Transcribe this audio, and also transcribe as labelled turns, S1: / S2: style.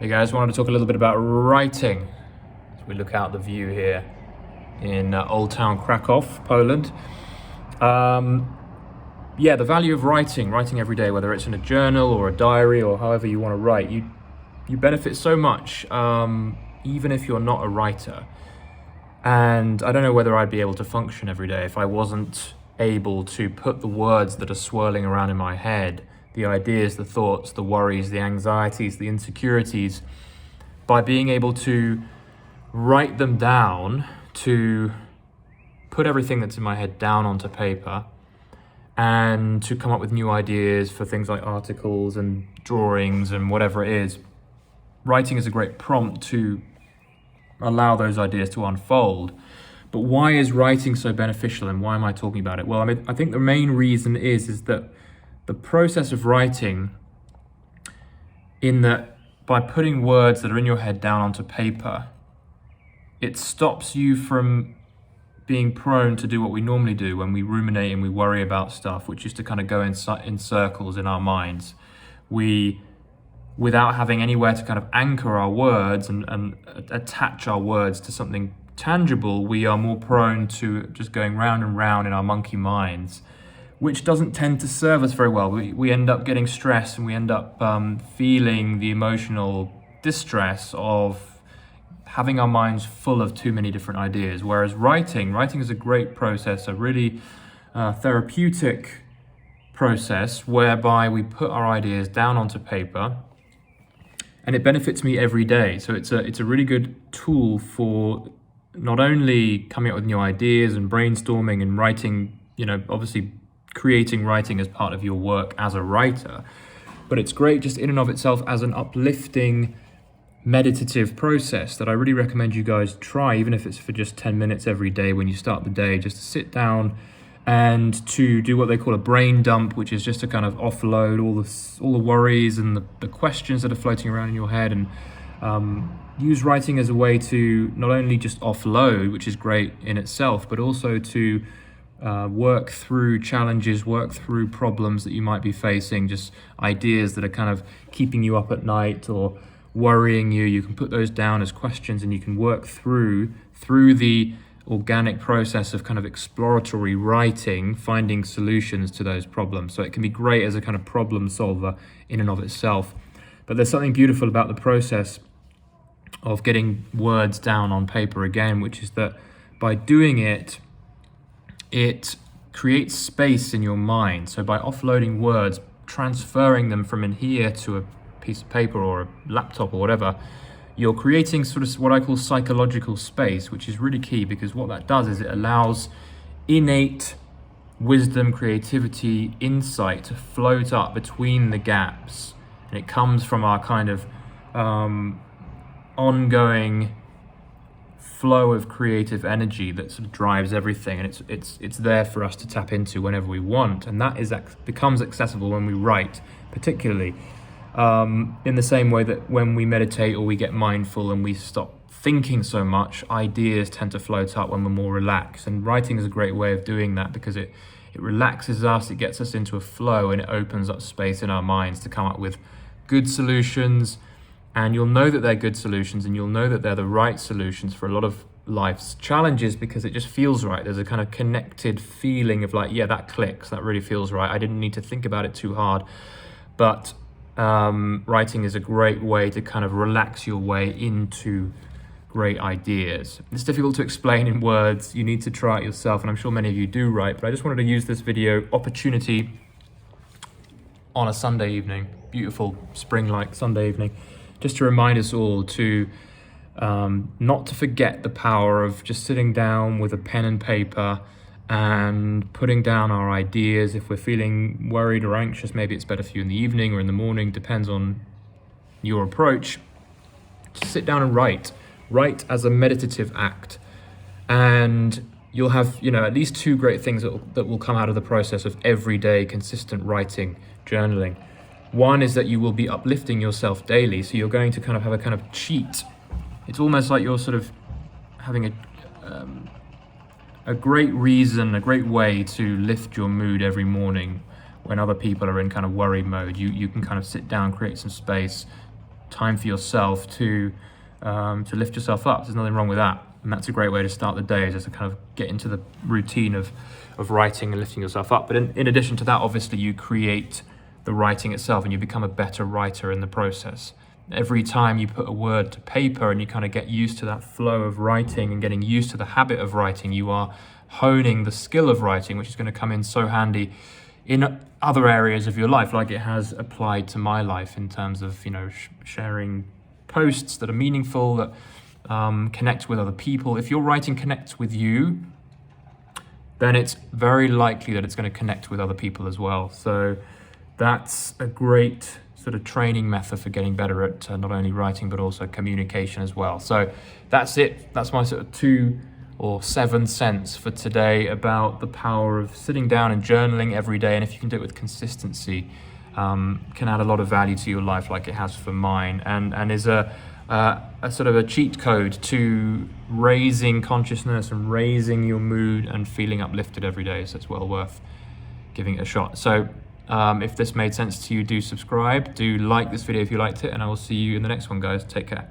S1: Hey guys, wanted to talk a little bit about writing as we look out the view here in Old Town Krakow, Poland. The value of writing every day, whether it's in a journal or a diary or however you want to write, you benefit so much, even if you're not a writer. And I don't know whether I'd be able to function every day if I wasn't able to put the words that are swirling around in my head, the ideas, the thoughts, the worries, the anxieties, the insecurities, by being able to write them down, to put everything that's in my head down onto paper, and to come up with new ideas for things like articles and drawings and whatever it is. Writing is a great prompt to allow those ideas to unfold. But why is writing so beneficial, and why am I talking about it? Well, I think the main reason is that the process of writing, in that by putting words that are in your head down onto paper, it stops you from being prone to do what we normally do when we ruminate and we worry about stuff, which is to kind of go in circles in our minds. Without having anywhere to kind of anchor our words and attach our words to something tangible, we are more prone to just going round and round in our monkey minds, which doesn't tend to serve us very well. We end up getting stressed, and we end up feeling the emotional distress of having our minds full of too many different ideas. Whereas writing is a great process, a really therapeutic process whereby we put our ideas down onto paper, and it benefits me every day. So it's a really good tool for not only coming up with new ideas and brainstorming and writing, obviously creating writing as part of your work as a writer, but it's great just in and of itself as an uplifting meditative process that I really recommend you guys try, even if it's for just 10 minutes every day when you start the day, just to sit down and to do what they call a brain dump, which is just to kind of offload all the worries and the questions that are floating around in your head, and use writing as a way to not only just offload, which is great in itself, but also to work through challenges, work through problems that you might be facing, just ideas that are kind of keeping you up at night or worrying you. You can put those down as questions, and you can work through the organic process of kind of exploratory writing, finding solutions to those problems. So it can be great as a kind of problem solver in and of itself. But there's something beautiful about the process of getting words down on paper again, which is that by doing it, it creates space in your mind. So by offloading words, transferring them from in here to a piece of paper or a laptop or whatever, you're creating sort of what I call psychological space, which is really key, because what that does is it allows innate wisdom, creativity, insight to float up between the gaps. And it comes from our kind of ongoing flow of creative energy that sort of drives everything, and it's there for us to tap into whenever we want, and that becomes accessible when we write, particularly in the same way that when we meditate or we get mindful and we stop thinking so much, ideas tend to float up when we're more relaxed. And writing is a great way of doing that, because it relaxes us, it gets us into a flow, and it opens up space in our minds to come up with good solutions. And you'll know that they're good solutions, and you'll know that they're the right solutions for a lot of life's challenges, because it just feels right. There's a kind of connected feeling of like, yeah, that clicks, that really feels right. I didn't need to think about it too hard. But writing is a great way to kind of relax your way into great ideas. It's difficult to explain in words. You need to try it yourself, and I'm sure many of you do write, but I just wanted to use this video opportunity on a Sunday evening, beautiful spring-like Sunday evening, just to remind us all to not to forget the power of just sitting down with a pen and paper and putting down our ideas. If we're feeling worried or anxious, maybe it's better for you in the evening or in the morning, depends on your approach. Just sit down and write as a meditative act, and you'll have at least two great things that will come out of the process of everyday consistent writing, journaling. One is that you will be uplifting yourself daily, so you're going to kind of have a kind of cheat. It's almost like you're sort of having a great reason, a great way to lift your mood every morning when other people are in kind of worry mode. You can kind of sit down, create some space, time for yourself to lift yourself up. There's nothing wrong with that. And that's a great way to start the day, is just to kind of get into the routine of writing and lifting yourself up. But in addition to that, obviously you create the writing itself and you become a better writer in the process. Every time you put a word to paper and you kind of get used to that flow of writing and getting used to the habit of writing, you are honing the skill of writing, which is going to come in so handy in other areas of your life, like it has applied to my life in terms of, sharing posts that are meaningful, that connect with other people. If your writing connects with you, then it's very likely that it's going to connect with other people as well. So that's a great sort of training method for getting better at not only writing but also communication as well. So that's it. That's my sort of 2 or 7 cents for today about the power of sitting down and journaling every day. And if you can do it with consistency, can add a lot of value to your life, like it has for mine, and is a sort of a cheat code to raising consciousness and raising your mood and feeling uplifted every day. So it's well worth giving it a shot. So if this made sense to you, do subscribe, do like this video if you liked it, and I will see you in the next one, guys. Take care.